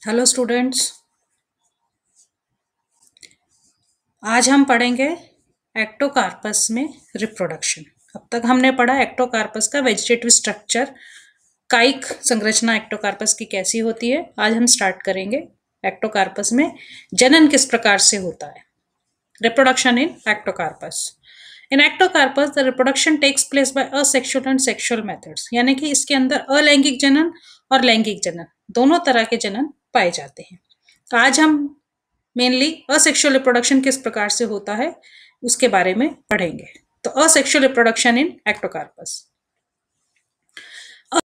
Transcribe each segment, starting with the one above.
Hello students. आज हम पढ़ेंगे एक्टोकार्पस में रिप्रोडक्शन। अब तक हमने पढ़ा एक्टोकार्पस का वेजिटेटिव स्ट्रक्चर, कायिक संरचना एक्टोकार्पस की कैसी होती है। आज हम स्टार्ट करेंगे एक्टोकार्पस में जनन किस प्रकार से होता है। Reproduction in Ectocarpus. In Ectocarpus the reproduction takes place by asexual and sexual methods, यानी कि इसके अंदर अलैंगिक जनन और लैंगिक जनन दोनों तरह के जनन पाए जाते हैं। आज हम मेनली असेक्सुअल रिप्रोडक्शन किस प्रकार से होता है उसके बारे में पढ़ेंगे। तो asexual reproduction in Ectocarpus.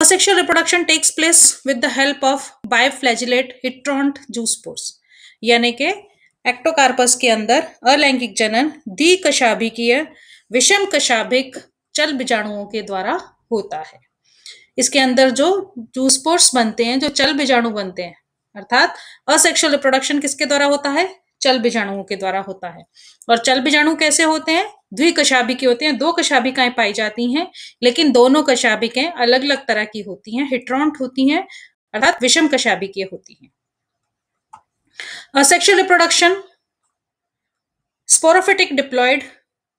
Asexual reproduction takes place with the help of biflagellate heteront zoospores, यानी कि एक्टोकार्पस के अंदर अलैंगिक जनन द्विकशाभिकीय विषम कशाभिक चल बीजाणुओं के द्वारा होता है। इसके अंदर जो जूस्पोर्स बनते हैं, जो चल बीजाणु बनते हैं, अर्थात असेक्सुअल रिप्रोडक्शन किसके द्वारा होता है? चल बीजाणुओं के द्वारा होता है। और चल बीजाणु कैसे होते हैं? द्विकशाभिकी होते हैं। दो कशाभिकाएं पाई जाती हैं, लेकिन दोनों कशाभिकें अलग अलग तरह की होती हैं, हेट्रॉन्ट होती हैं, अर्थात विषम कशाभिकीय होती हैं। असेक्सुअल रिप्रोडक्शन स्पोरोफिटिक डिप्लॉयड,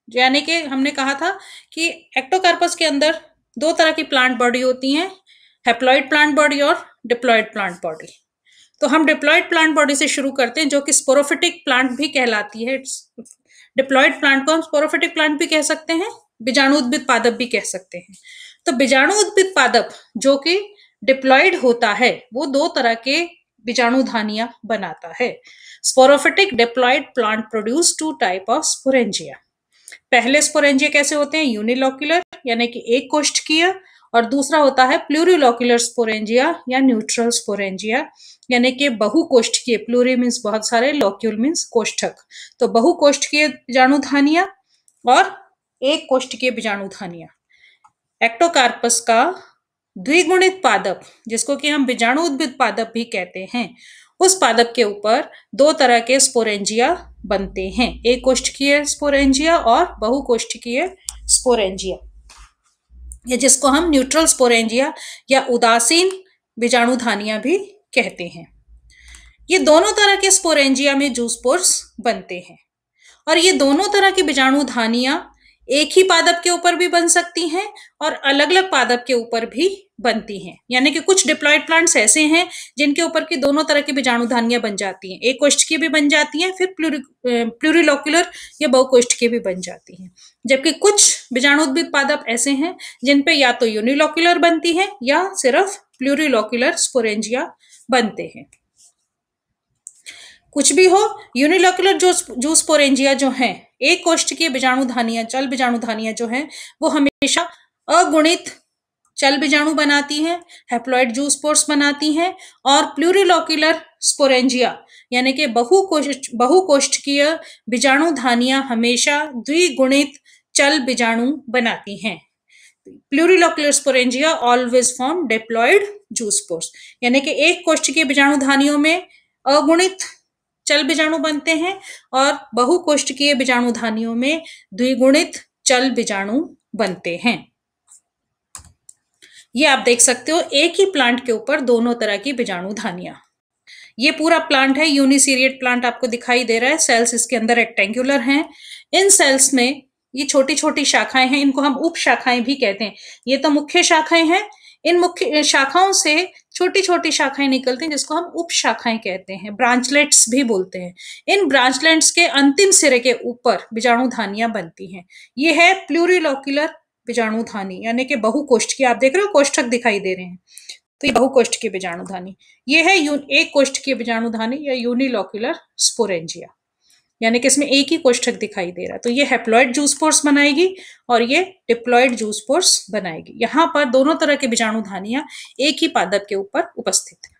यानी कि हमने कहा था कि एक्टोकार्पस के अंदर दो तरह की प्लांट बॉडी होती हैं, हैप्लॉइड प्लांट बॉडी और डिप्लॉयड प्लांट बॉडी। तो हम डिप्लॉयड प्लांट बॉडी से शुरू करते हैं, जो कि स्पोरोफिटिक प्लांट भी कहलाती है। डिप्लॉयड प्लांट को हम स्पोरोफिटिक प्लांट भी कह सकते हैं, बीजाणु उद्भिद पादप भी कह सकते हैं। तो बीजाणु उद्भिद पादप जो कि डिप्लॉयड होता है, वो दो तरह के बीजाणुधानियां बनाता है। Sporophytic diploid plant produce two type of sporangia. पहले स्पोरेंजिया कैसे होते हैं? यूनिलोक्यूलर, यानी कि एक कोष्ठकीय, और दूसरा होता है प्लूरिलोक्यूलर स्पोरेंजिया या न्यूट्रल स्पोरेंजिया, यानी कि बहुकोष्ठकीय। प्लूरी मीन्स बहुत सारे, लोक्यूल मीन्स कोष्ठक। तो बहुकोष्ठकीय बीजाणुधानियां और एक कोष्ठकीय बीजाणुधानियां। एक्टोकार्पस का द्विगुणित पादप, जिसको कि हम बीजाणु उद्भिद पादप भी कहते हैं, उस पादप के ऊपर दो तरह के स्पोरेंजिया बनते हैं, एक कोष्ठकीय स्पोरेंजिया और बहुकोष्ठकीय स्पोरेंजिया, या जिसको हम न्यूट्रल स्पोरेंजिया या उदासीन बीजाणुधानियां भी कहते हैं। ये दोनों तरह के स्पोरेंजिया में जूस्पोर्स बनते हैं, और ये दोनों तरह की बीजाणुधानियां एक ही पादप के ऊपर भी बन सकती हैं और अलग अलग पादप के ऊपर भी बनती हैं। यानी कि कुछ डिप्लॉयड प्लांट्स ऐसे हैं जिनके ऊपर की दोनों तरह की बीजाणुधानियां बन जाती हैं, एक कोष्ठकीय भी बन जाती हैं, फिर प्लूरिलोक्यूलर या बहुकोष्ठकीय भी बन जाती हैं। जबकि कुछ बीजाणुउद्भिद पादप ऐसे हैं जिन पे या तो यूनिलोक्यूलर बनती है या सिर्फ प्लूरिलोक्यूलर स्पोरेंजिया बनते हैं। कुछ भी हो, यूनिलोक्यूलर जो स्पोरेंजिया जो हैं, एक कोष्ठकीय बीजाणुधानियां, चल बीजाणुधानियां जो हैं, वो हमेशा अगुणित चल बीजाणु बनाती हैं, हैप्लॉइड जूस्पोर्स बनाती हैं, और प्लूरिलोक्यूलर स्पोरेंजिया यानी कि बहुकोष्ठकीय बीजाणुधानियां हमेशा द्विगुणित चल बीजाणु बनाती हैं। Plurilocular sporangia always form diploid zoospores, यानी कि एक कोष्ठकीय बीजाणुधानियों में अगुणित चल बीजाणु बनते हैं और बहुकोष्ठकीय बीजाणुधानियों में द्विगुणित चल बीजाणु बनते हैं। ये आप देख सकते हो, एक ही प्लांट के ऊपर दोनों तरह की बीजाणुधानियां। ये पूरा प्लांट है, यूनिसीरिएट प्लांट आपको दिखाई दे रहा है। सेल्स इसके अंदर रेक्टेंगुलर हैं। इन सेल्स में ये छोटी छोटी शाखाएं हैं, इनको हम उप शाखाएं भी कहते हैं। ये तो मुख्य शाखाएं हैं, इन मुख्य शाखाओं से छोटी छोटी शाखाएं निकलती हैं, जिसको हम उप शाखाएं कहते हैं, ब्रांचलेट्स भी बोलते हैं। इन ब्रांचलेट्स के अंतिम सिरे के ऊपर बीजाणुधानियां बनती हैं। ये है प्लूरिलोक्यूलर बीजाणुधानी, यानी कि बहुकोष्ठकीय। आप देख रहे हो कोष्ठक दिखाई दे रहे हैं, तो ये बहुकोष्ठकीय बीजाणुधानी। ये है एक कोष्ठकीय बीजाणुधानी या यूनिलोक्यूलर स्पोरेंजिया, यानी कि इसमें एक ही कोष्ठक दिखाई दे रहा है। तो ये हैप्लॉइड जूस्पोर्स बनाएगी और ये डिप्लॉयड जूस्पोर्स बनाएगी। यहां पर दोनों तरह के बीजाणुधानियां एक ही पादप के ऊपर उपस्थित है।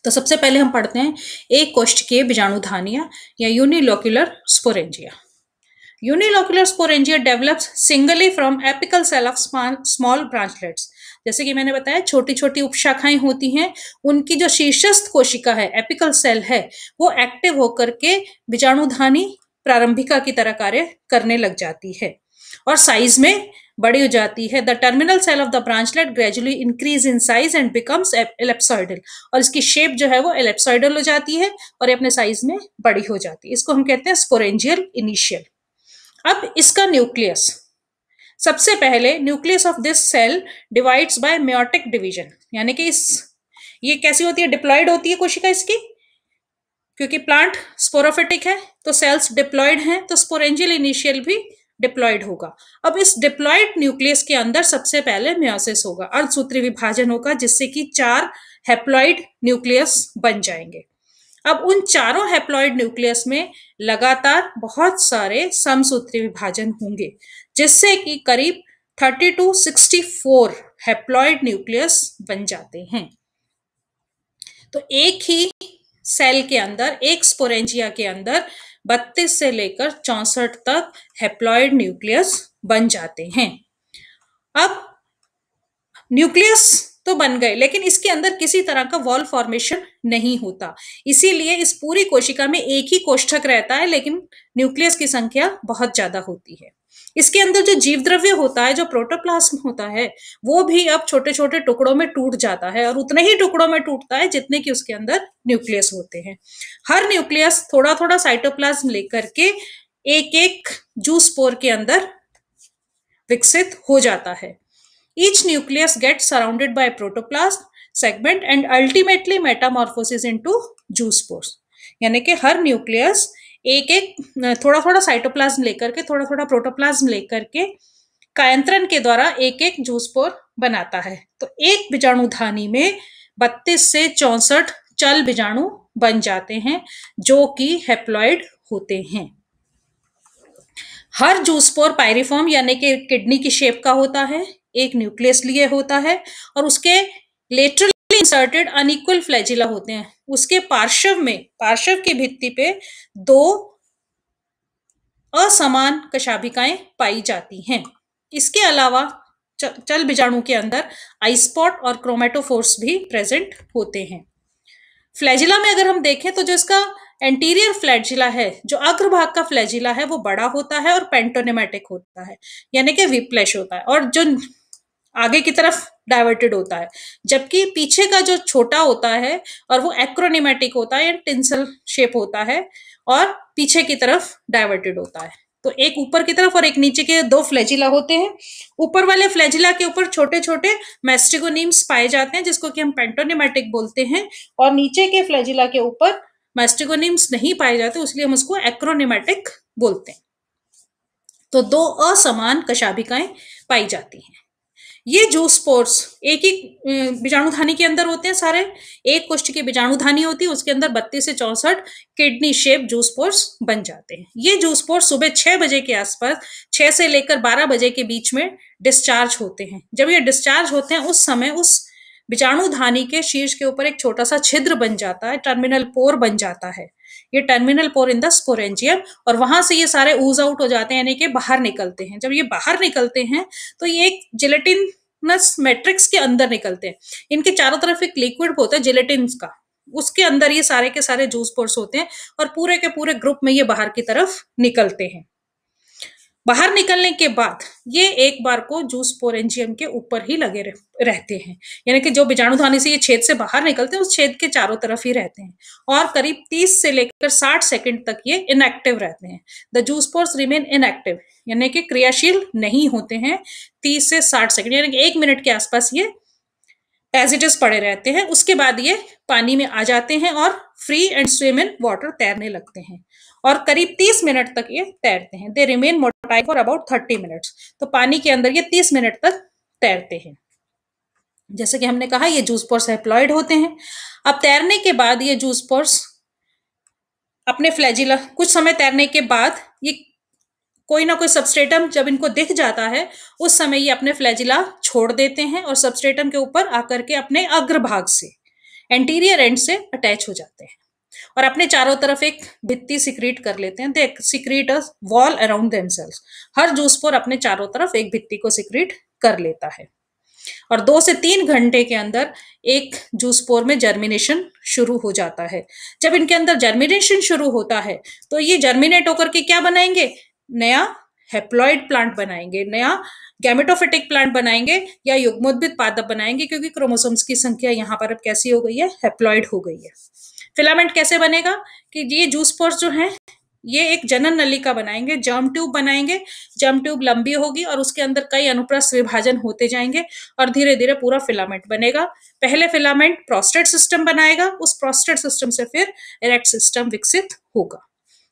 तो सबसे पहले हम पढ़ते हैं एक कोष्ठकीय बीजाणुधानियां या unilocular sporangia. Unilocular sporangia develops singly from apical cell of small branchlets. जैसे कि मैंने बताया, छोटी छोटी उपशाखाएं होती हैं, उनकी जो शीर्षस्थ कोशिका है, एपिकल सेल है, वो एक्टिव होकर के बीजाणुधानी प्रारंभिका की तरह कार्य करने लग जाती है और साइज में बड़ी हो जाती है। The terminal cell of the branchlet gradually increase in size and becomes ellipsoidal, और इसकी शेप जो है वो एलिप्सॉइडल हो जाती है और ये अपने साइज में बड़ी हो जाती है। इसको हम कहते हैं स्पोरेंजियल इनिशियल। अब इसका न्यूक्लियस, सबसे पहले nucleus of this cell divides by meiotic division, यानी कि ये कैसी होती है, डिप्लॉयड होती है कोशिका इसकी, क्योंकि प्लांट स्पोरोफिटिक है तो सेल्स डिप्लॉयड हैं, तो स्पोरेंजियल इनिशियल भी डिप्लॉयड होगा। अब इस डिप्लॉयड न्यूक्लियस के अंदर सबसे पहले मेयोसिस होगा, अर्धसूत्री विभाजन होगा, जिससे कि 4 हैप्लॉइड न्यूक्लियस बन जाएंगे। अब उन चारों हैप्लॉइड न्यूक्लियस में लगातार बहुत सारे समसूत्री विभाजन होंगे, जिससे कि करीब 30 to 64 हैप्लॉइड न्यूक्लियस बन जाते हैं। तो एक ही सेल के अंदर, एक स्पोरेंजिया के अंदर 32 से लेकर 64 तक हैप्लॉइड न्यूक्लियस बन जाते हैं। अब न्यूक्लियस तो बन गए, लेकिन इसके अंदर किसी तरह का वॉल फॉर्मेशन नहीं होता, इसीलिए इस पूरी कोशिका में एक ही कोष्ठक रहता है, लेकिन न्यूक्लियस की संख्या बहुत ज्यादा होती है। इसके अंदर जो जीव द्रव्य होता है, जो प्रोटोप्लाज्म होता है, वो भी अब छोटे छोटे टुकड़ों में टूट जाता है, और उतने ही टुकड़ों में टूटता है जितने कि उसके अंदर न्यूक्लियस होते हैं। हर न्यूक्लियस थोड़ा थोड़ा साइटोप्लाज्म लेकर के एक एक जूस्पोर के अंदर विकसित हो जाता है। Each nucleus gets surrounded by protoplasm segment and ultimately metamorphosis into zoospores. यानी कि हर न्यूक्लियस एक एक थोड़ा थोड़ा साइटोप्लाज्म लेकर के, थोड़ा थोड़ा प्रोटोप्लाज्म लेकर के कायंत्रण के द्वारा एक एक जूस्पोर बनाता है। तो एक बीजाणुधानी में 32 से 64 चल बीजाणु बन जाते हैं, जो कि हैप्लॉइड होते हैं। हर जूस्पोर पायरिफॉर्म यानी कि किडनी की शेप का होता है, एक न्यूक्लियस लिए होता है, और उसके लेटरली इंसर्टेड अनइक्वल फ्लैजिला होते हैं। उसके पार्श्व में, पार्श्व की भित्ति पे 2 असमान कशाभिकाएं पाई जाती हैं। इसके अलावा चल बीजाणु के अंदर आइस्पॉट और क्रोमेटोफोर्स भी प्रेजेंट होते हैं। फ्लैजिला में अगर हम देखें तो जो इसका एंटीरियर फ्लैजिला है, जो अग्रभाग का फ्लैजिला है, वो बड़ा होता है और पेंटोनेमेटिक होता है, यानी कि विप्लेश होता है, और जो आगे की तरफ डाइवर्टेड होता है, जबकि पीछे का जो छोटा होता है और वो एक्रोनेमेटिक होता है या टिंसल शेप होता है, और पीछे की तरफ डाइवर्टेड होता है। तो एक ऊपर की तरफ और एक नीचे के 2 फ्लैजिला होते हैं। ऊपर वाले फ्लैजिला के ऊपर छोटे छोटे मैस्टिगोनीम्स पाए जाते हैं, जिसको कि हम पेंटोनेमेटिक बोलते हैं, और नीचे के फ्लैजिला के ऊपर मैस्टिगोनीम्स नहीं पाए जाते, इसलिए हम उसको एक्रोनेमेटिक बोलते हैं। तो 2 असमान कशाभिकाएं पाई जाती हैं। ये जूस्पोर्स एक ही बीजाणुधानी के अंदर होते हैं सारे, एक कोष्ठ की बीजाणुधानी होती है, उसके अंदर 32 से 64 किडनी शेप जूस्पोर्स बन जाते हैं। ये जूस्पोर्स सुबह 6 बजे के आसपास, 6 से लेकर 12 बजे के बीच में डिस्चार्ज होते हैं। जब ये डिस्चार्ज होते हैं, उस समय उस बीजाणुधानी के शीर्ष के ऊपर एक छोटा सा छिद्र बन जाता है, टर्मिनल पोर बन जाता है, ये terminal pore in the sporangium, और वहां से ये सारे ऊज आउट हो जाते हैं, यानी कि बाहर निकलते हैं। जब ये बाहर निकलते हैं तो ये एक जिलेटिनस मैट्रिक्स के अंदर निकलते हैं। इनके चारों तरफ एक लिक्विड होता है जिलेटिन का, उसके अंदर ये सारे के सारे जूस्पोर्स होते हैं, और पूरे के पूरे ग्रुप में ये बाहर की तरफ निकलते हैं। बाहर निकलने के बाद ये एक बार को जूस्पोरेंजियम के ऊपर ही लगे रहते हैं, यानी कि जो बीजाणुधानी से ये छेद से बाहर निकलते हैं, उस छेद के चारों तरफ ही रहते हैं, और करीब 30 से लेकर 60 सेकंड तक ये इनएक्टिव रहते हैं। द जूस्पोर्स रिमेन इनएक्टिव, यानी कि क्रियाशील नहीं होते हैं 30 से 60 सेकंड, यानी कि 1 मिनट के आसपास ये एज इट इज पड़े रहते हैं। उसके बाद ये पानी में आ जाते हैं और free and swim in water, तैरने लगते हैं, और करीब 30 मिनट तक ये तैरते हैं। They remain motile for about 30 minutes, तो पानी के अंदर ये 30 मिनट तक तैरते हैं। जैसे कि हमने कहा, ये जूस्पोर्स हैप्लॉइड होते हैं। अब तैरने के बाद ये जूस्पोर्स अपने फ्लैजिला, कुछ समय तैरने के बाद ये कोई ना कोई सबस्ट्रेटम जब इनको दिख जाता है, उस समय ये अपने फ्लैजिला छोड़ देते हैं और सबस्ट्रेटम के ऊपर आकर के अपने अग्रभाग से, एंटीरियर एंड से अटैच हो जाते हैं, और अपने चारों तरफ एक भित्ति सिक्रीट कर लेते हैं। They secrete a wall around themselves. Her zoospore अपने चारों तरफ एक भित्ति को सिक्रीट कर लेता है, और 2 से 3 घंटे के अंदर एक जूस्पोर में जर्मिनेशन शुरू हो जाता है। जब इनके अंदर जर्मिनेशन शुरू होता है, तो ये जर्मिनेट होकर के क्या बनाएंगे, नया हैप्लॉइड प्लांट बनाएंगे, नया गैमेटोफिटिक प्लांट बनाएंगे या युग्मोद्भिद पादप बनाएंगे, क्योंकि क्रोमोसोम्स की संख्या यहाँ पर अब कैसी हो गई है, हैप्लॉइड हो गई है। फिलामेंट कैसे बनेगा कि ये जूस पोर्स जो है ये एक जनन नलिका बनाएंगे, जर्म ट्यूब बनाएंगे, जर्म ट्यूब लंबी होगी और उसके अंदर कई अनुप्रस्थ विभाजन होते जाएंगे और धीरे धीरे पूरा फिलामेंट बनेगा। पहले फिलामेंट प्रोस्टेट सिस्टम बनाएगा, उस प्रोस्टेट सिस्टम से फिर इरेक्ट सिस्टम विकसित होगा।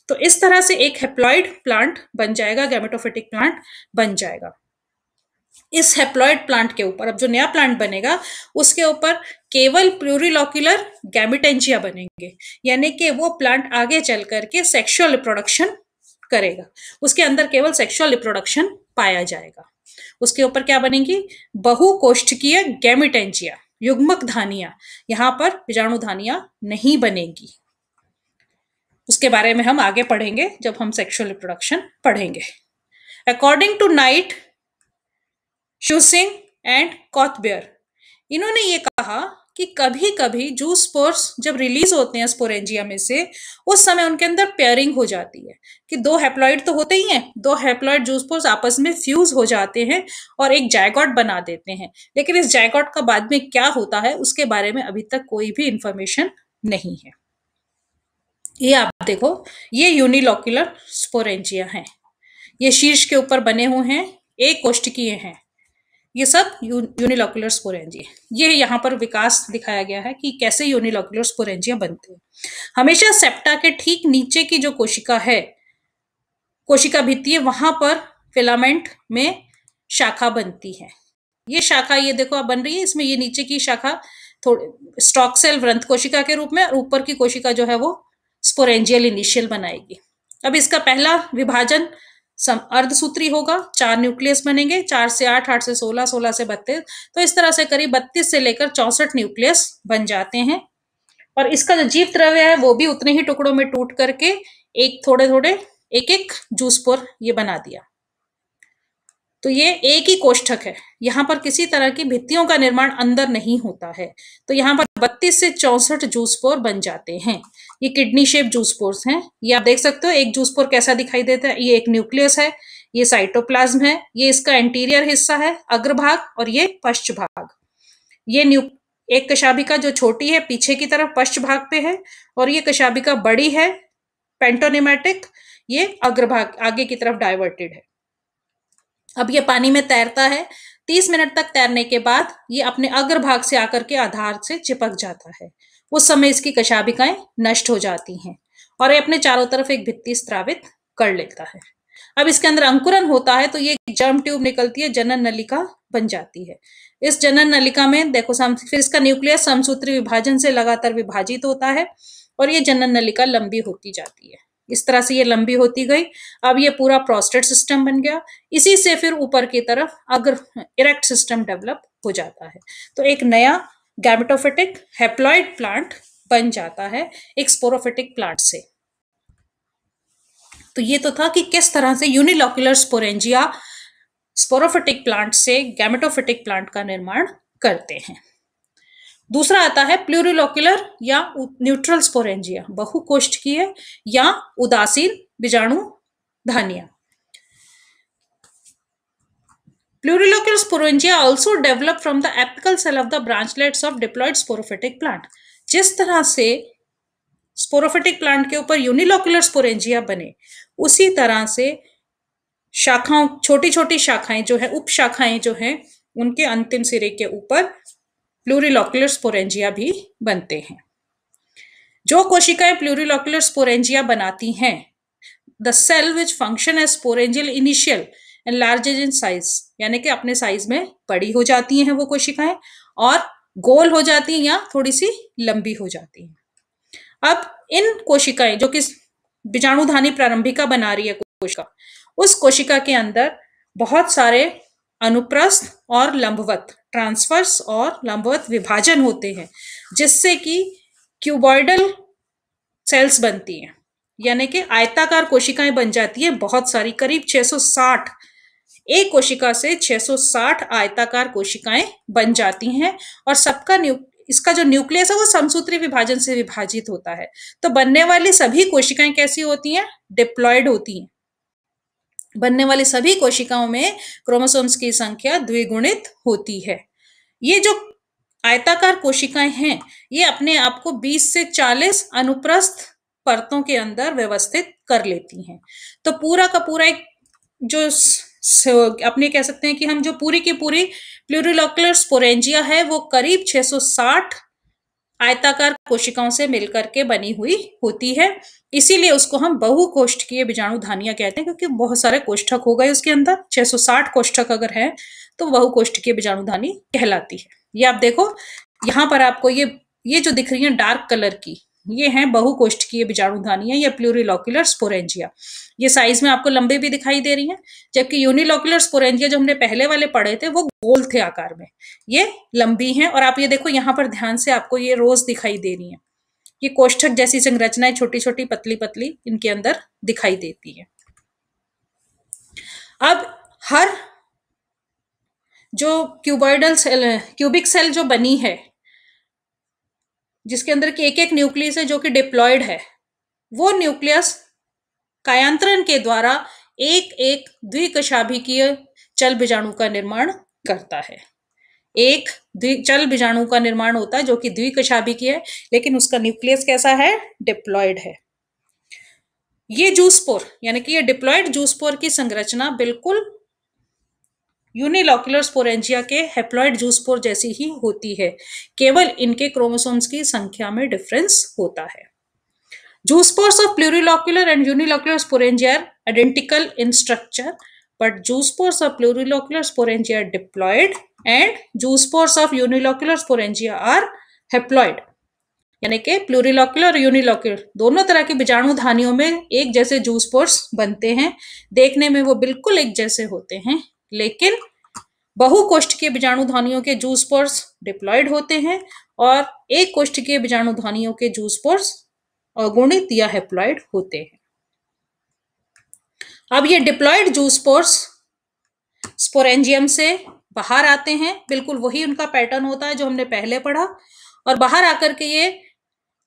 तो इस तरह से एक हैप्लॉइड प्लांट बन जाएगा, गैमेटोफिटिक प्लांट बन जाएगा। इस हैप्लॉइड प्लांट के ऊपर अब जो नया प्लांट बनेगा उसके ऊपर केवल प्लूरिलॉक्यूलर गैमेटेंजिया बनेंगे, यानी कि वो प्लांट आगे चल करके सेक्सुअल रिप्रोडक्शन करेगा, उसके अंदर केवल सेक्सुअल रिप्रोडक्शन पाया जाएगा। उसके ऊपर क्या बनेगी, बहुकोष्ठकीय गैमेटेंजिया, युग्मक धानियां, यहां पर बीजाणु धानियां नहीं बनेगी। उसके बारे में हम आगे पढ़ेंगे जब हम सेक्सुअल रिप्रोडक्शन पढ़ेंगे। अकॉर्डिंग टू नाइट, शूसिंग एंड कॉथबेयर, इन्होंने ये कहा कि कभी कभी जूस स्पोर्स जब रिलीज होते हैं स्पोरेंजिया में से, उस समय उनके अंदर पेयरिंग हो जाती है कि दो हैप्लॉइड तो होते ही हैं, दो हैप्लॉइड जूस स्पोर्स आपस में फ्यूज हो जाते हैं और एक जायगोट बना देते हैं। लेकिन इस जायगोट का बाद में क्या होता है उसके बारे में अभी तक कोई भी इंफॉर्मेशन नहीं है। ये आप देखो, ये यूनिलॉक्यूलर स्पोरेंजिया है, ये शीर्ष के ऊपर बने हुए हैं, एक कोष्ठकीय हैं, ये सब यूनिलॉक्यूलर स्पोरेंजिया। ये यहाँ पर विकास दिखाया गया है कि कैसे यूनिलॉक्यूलर स्पोरेंजिया बनते हैं। हमेशा सेप्टा के ठीक नीचे की जो कोशिका है, कोशिका भित्ति है, वहां पर फिलामेंट में शाखा बनती है। ये शाखा ये देखो अब बन रही है, इसमें ये नीचे की शाखा थोड़ी स्टॉक सेल वृंत कोशिका के रूप में, और ऊपर की कोशिका जो है वो स्पोरेंजियल इनिशियल बनाएगी। अब इसका पहला विभाजन अर्धसूत्री होगा, 4 न्यूक्लियस बनेंगे, 4 से 8, 8 से 16, 16 से 32, तो इस तरह से करीब 32 से लेकर 64 न्यूक्लियस बन जाते हैं। और इसका जो जीव द्रव्य है वो भी उतने ही टुकड़ों में टूट करके एक थोड़े थोड़े एक एक जूस पोर ये बना दिया। तो ये एक ही कोष्ठक है, यहाँ पर किसी तरह की भित्तियों का निर्माण अंदर नहीं होता है। तो यहाँ पर 32 से 64 जूस पोर बन जाते हैं। ये किडनी शेप जूस पोर्स हैं, ये आप देख सकते हो। एक जूस पोर कैसा दिखाई देता है, ये एक न्यूक्लियस है, ये साइटोप्लाज्म है, ये इसका एंटीरियर हिस्सा है अग्रभाग, और ये पश्च भाग। ये एक कशाभिका जो छोटी है पीछे की तरफ पश्च भाग पे है, और ये कशाभिका बड़ी है पेंटोनेमेटिक, ये अग्रभाग आगे की तरफ डाइवर्टेड है। अब ये पानी में तैरता है, 30 मिनट तक तैरने के बाद ये अपने अग्रभाग से आकर के आधार से चिपक जाता है। उस समय इसकी कशाभिकाएं नष्ट हो जाती हैं और ये अपने चारों तरफ एक भित्ति स्त्रावित कर लेता है। अब इसके अंदर अंकुरन होता है तो ये जर्म ट्यूब निकलती है, जनन नलिका बन जाती है। इस जनन नलिका में देखो फिर इसका न्यूक्लियस समसूत्री विभाजन से लगातार विभाजित होता है और ये जनन नलिका लंबी होती जाती है। इस तरह से ये लंबी होती गई। अब ये पूरा प्रोस्टेट सिस्टम बन गया। इसी से फिर ऊपर की तरफ अगर इरेक्ट सिस्टम डेवलप हो जाता है तो एक नया गैमेटोफिटिक हैप्लॉइड प्लांट बन जाता है एक स्पोरोफिटिक प्लांट से। तो ये तो था कि किस तरह से यूनिलॉक्यूलर स्पोरेंजिया स्पोरोफिटिक प्लांट से गैमेटोफिटिक प्लांट का निर्माण करते हैं। दूसरा आता है प्लूरिलॉक्यूलर या न्यूट्रल स्पोरेंजिया, बहुकोष्ठकीय या उदासीन बीजाणु धानियां। Plurilocular sporangia also develop from the apical cell of the branchlets of diploid sporophytic plant। जिस तरह से स्पोरोफिटिक प्लांट के ऊपर यूनिलॉक्यूलर स्पोरेंजिया बने उसी तरह से शाखाओं, छोटी छोटी शाखाएं जो है, उप शाखाएं जो हैं, उनके अंतिम सिरे के ऊपर प्लूरिलॉक्यूलर स्पोरेंजिया भी बनते हैं। जो कोशिकाएं प्लूरिलॉक्यूलर स्पोरेंजिया बनाती हैं, the cell which function as sporangial initial and enlarges in size, यानी कि अपने साइज में बड़ी हो जाती हैं वो कोशिकाएं और गोल हो जाती हैं या थोड़ी सी लंबी हो जाती हैं। अब इन कोशिकाएं जो कि बीजाणुधानी प्रारंभिका बना रही है कोशिका, उस कोशिका के अंदर बहुत सारे अनुप्रस्थ और लंबवत, ट्रांसवर्स और लंबवत विभाजन होते हैं जिससे कि क्यूबॉइडल सेल्स बनती हैं, यानी कि आयताकार कोशिकाएं बन जाती है बहुत सारी, करीब 660, एक कोशिका से 660 आयताकार कोशिकाएं बन जाती हैं और सबका इसका जो न्यूक्लियस है वो समसूत्री विभाजन से विभाजित होता है। तो बनने वाली सभी कोशिकाएं कैसी होती हैं? डिप्लॉयड होती हैं। बनने वाली सभी कोशिकाओं में क्रोमोसोम्स की संख्या द्विगुणित होती है। ये जो आयताकार कोशिकाएं हैं, ये अपने आप को 20 से 40 अनुप्रस्थ परतों के अंदर व्यवस्थित कर लेती हैं। तो पूरा का पूरा एक जो अपने कह सकते हैं कि हम जो पूरी की पूरी प्लूरिलोक्युलर स्पोरेंजिया है, वो करीब 660 आयताकार कोशिकाओं से मिलकर के बनी हुई होती है। इसीलिए उसको हम बहुकोष्ठकीय बीजाणुधानियां कहते हैं, क्योंकि बहुत सारे कोष्ठक हो गए उसके अंदर। 660 कोष्ठक अगर है तो बहुकोष्ठकीय बीजाणुधानी कहलाती है। ये आप देखो, यहाँ पर आपको ये जो दिख रही है डार्क कलर की, ये हैं बहुकोष्ठकीय बीजाणुधानियां या प्लूरिलोक्युलर स्पोरेंजिया। ये साइज में आपको लंबे भी दिखाई दे रही हैं, जबकि यूनिलोक्युलर स्पोरेंजिया जो हमने पहले वाले पढ़े थे वो गोल थे आकार में, ये लंबी हैं। और आप ये देखो यहाँ पर ध्यान से, आपको ये रोज दिखाई दे रही हैं। ये कोष्ठक जैसी संरचनाएं छोटी छोटी पतली पतली इनके अंदर दिखाई देती है। अब हर जो क्यूबॉइडल सेल, क्यूबिक सेल जो बनी है, जिसके अंदर की एक एक न्यूक्लियस है जो कि डिप्लॉयड है, वो न्यूक्लियस कायांतरण के द्वारा एक एक द्विकशाभिकीय चल बीजाणु का निर्माण करता है। एक चल बीजाणु का निर्माण होता है जो कि द्विकशाभिकीय है, लेकिन उसका न्यूक्लियस कैसा है? डिप्लॉयड है। ये जूस्पोर यानी कि ये डिप्लॉयड जूस्पोर की संरचना बिल्कुल यूनिलोक्युलर स्पोरेंजिया के हेप्लॉयड जूस्पोर जैसी ही होती है, केवल इनके क्रोमोसोम्स की संख्या में डिफरेंस होता है। Zoospores of plurilocular and unilocular sporangia are identical in structure, but zoospores of plurilocular sporangia are diploid and zoospores of unilocular sporangia are haploid. यानी कि प्लूरिलोक्युलर और यूनिलोक्युलर दोनों तरह के बीजाणुधानियों में एक जैसे जूस्पोर्स बनते हैं। देखने में वो बिल्कुल एक जैसे होते हैं, लेकिन बहुकोष्ठकीय बीजाणुधानियों के जूस्पोर्स डिप्लॉयड होते हैं और एक कोष्ठकीय बीजाणुधानियों के जूस्पोर्स अगुणित या हेप्लॉयड होते हैं। अब ये डिप्लॉयड जूस्पोर्स स्पोरेंजियम से बाहर आते हैं, बिल्कुल वही उनका पैटर्न होता है जो हमने पहले पढ़ा, और बाहर आकर के ये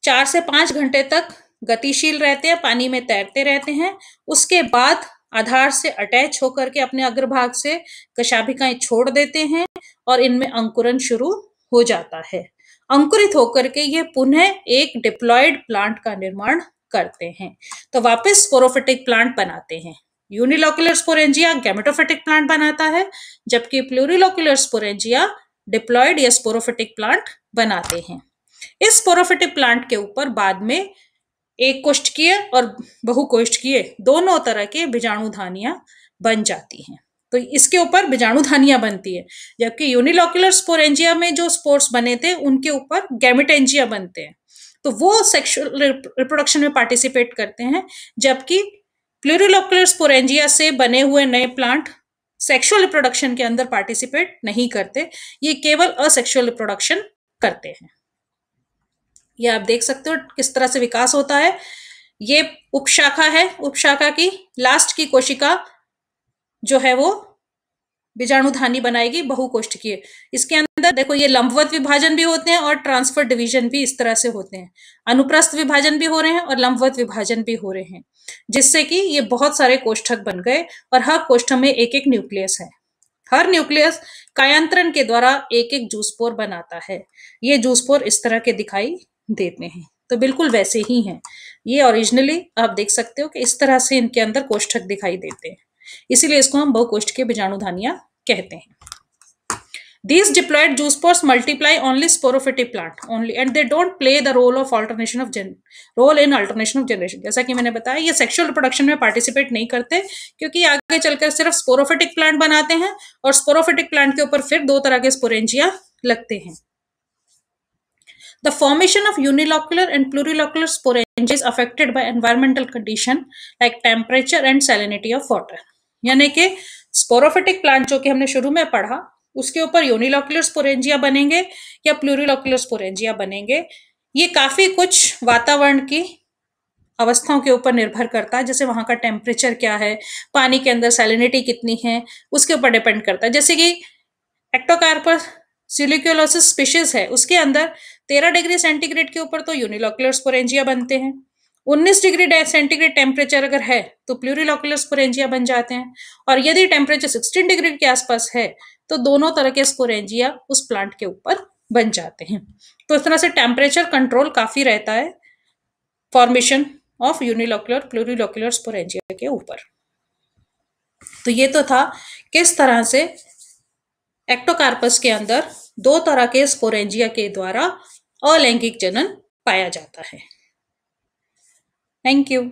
4 से 5 घंटे तक गतिशील रहते हैं, पानी में तैरते रहते हैं। उसके बाद आधार से अटैच होकर के अपने अग्रभाग से कशाभिकाएं छोड़ देते हैं और इनमें अंकुरन शुरू हो जाता है। अंकुरित होकर के ये पुनः एक डिप्लॉयड प्लांट का निर्माण करते हैं, तो वापस स्पोरोफिटिक प्लांट बनाते हैं। यूनिलोक्युलर स्पोरेंजिया गैमेटोफिटिक प्लांट बनाता है, जबकि प्लूरिलोक्युलर स्पोरेंजिया डिप्लॉयड या स्पोरोफिटिक प्लांट बनाते हैं। इस स्पोरोफिटिक प्लांट के ऊपर बाद में एक कोष्ठकीय और बहुकोष्ठकीय दोनों तरह के बीजाणुधानियां बन जाती हैं। तो इसके ऊपर बीजाणुधानियां बनती है, जबकि यूनिलोक्युलर स्पोरेंजिया में जो स्पोर्स बने थे उनके ऊपर गैमेटेंजिया बनते हैं, तो वो सेक्सुअल रिप्रोडक्शन में पार्टिसिपेट करते हैं। जबकि प्लूरिलोक्युलर स्पोरेंजिया से बने हुए नए प्लांट सेक्सुअल रिप्रोडक्शन के अंदर पार्टिसिपेट नहीं करते, ये केवल असेक्सुअल रिप्रोडक्शन करते हैं। ये आप देख सकते हो किस तरह से विकास होता है। ये उपशाखा है, उपशाखा की लास्ट की कोशिका जो है वो बीजाणुधानी बनाएगी बहुकोष्ठकीय। इसके अंदर देखो ये लंबवत विभाजन भी होते हैं और ट्रांसफर डिवीजन भी इस तरह से होते हैं। अनुप्रस्थ विभाजन भी हो रहे हैं और लंबवत विभाजन भी हो रहे हैं, जिससे कि ये बहुत सारे कोष्ठक बन गए और हर कोष्ठक में एक एक न्यूक्लियस है। हर न्यूक्लियस कायांतरण के द्वारा एक एक जूस्पोर बनाता है। ये जूस्पोर इस तरह के दिखाई देते हैं, तो बिल्कुल वैसे ही हैं। ये ओरिजिनली आप देख सकते हो कि इस तरह से इनके अंदर कोष्ठक दिखाई देते हैं, इसीलिए इसको हम बहुकोष्ठकीय बीजाणुधानियां कहते हैं। These diploid zoospores multiply only sporophytic plant only and they don't play the role in alternation of generation। जैसा कि मैंने बताया, ये सेक्सुअल रिप्रोडक्शन में पार्टिसिपेट नहीं करते, क्योंकि आगे चलकर सिर्फ स्पोरोफिटिक प्लांट बनाते हैं और स्पोरोफिटिक प्लांट के ऊपर फिर 2 तरह के स्पोरेंजिया लगते हैं। The formation of unilocular and plurilocular sporangia is affected by environmental condition like temperature and salinity of water। यानी कि स्पोरोफिटिक प्लांट जो कि हमने शुरू में पढ़ा, उसके ऊपर यूनिलोक्युलर स्पोरेंजिया बनेंगे या प्लूरिलोक्युलर स्पोरेंजिया बनेंगे, ये काफी कुछ वातावरण की अवस्थाओं के ऊपर निर्भर करता है। जैसे वहां का टेम्परेचर क्या है, पानी के अंदर सैलिनिटी कितनी है, उसके ऊपर डिपेंड करता है। जैसे कि एक्टोकार्पस सिलिक्योलोसिस स्पीशीज है, उसके अंदर 13 डिग्री सेंटीग्रेड के ऊपर तो यूनिलोक्युलर स्पोरेंजिया बनते हैं, 19 डिग्री सेंटीग्रेड टेम्परेचर अगर है तो प्लूरिलोक्युलर स्पोरेंजिया बन जाते हैं, और यदि टेम्परेचर 16 डिग्री के आसपास है तो दोनों तरह के स्पोरेंजिया उस प्लांट के ऊपर बन जाते हैं। तो इस तरह से टेम्परेचर कंट्रोल काफी रहता है फॉर्मेशन ऑफ यूनिलोक्युलर प्लूरिलोक्युलर स्पोरेंजिया के ऊपर। तो ये तो था किस तरह से एक्टोकार्पस के अंदर दो तरह के स्पोरेंजिया के द्वारा अलैंगिक जनन पाया जाता है। Thank you.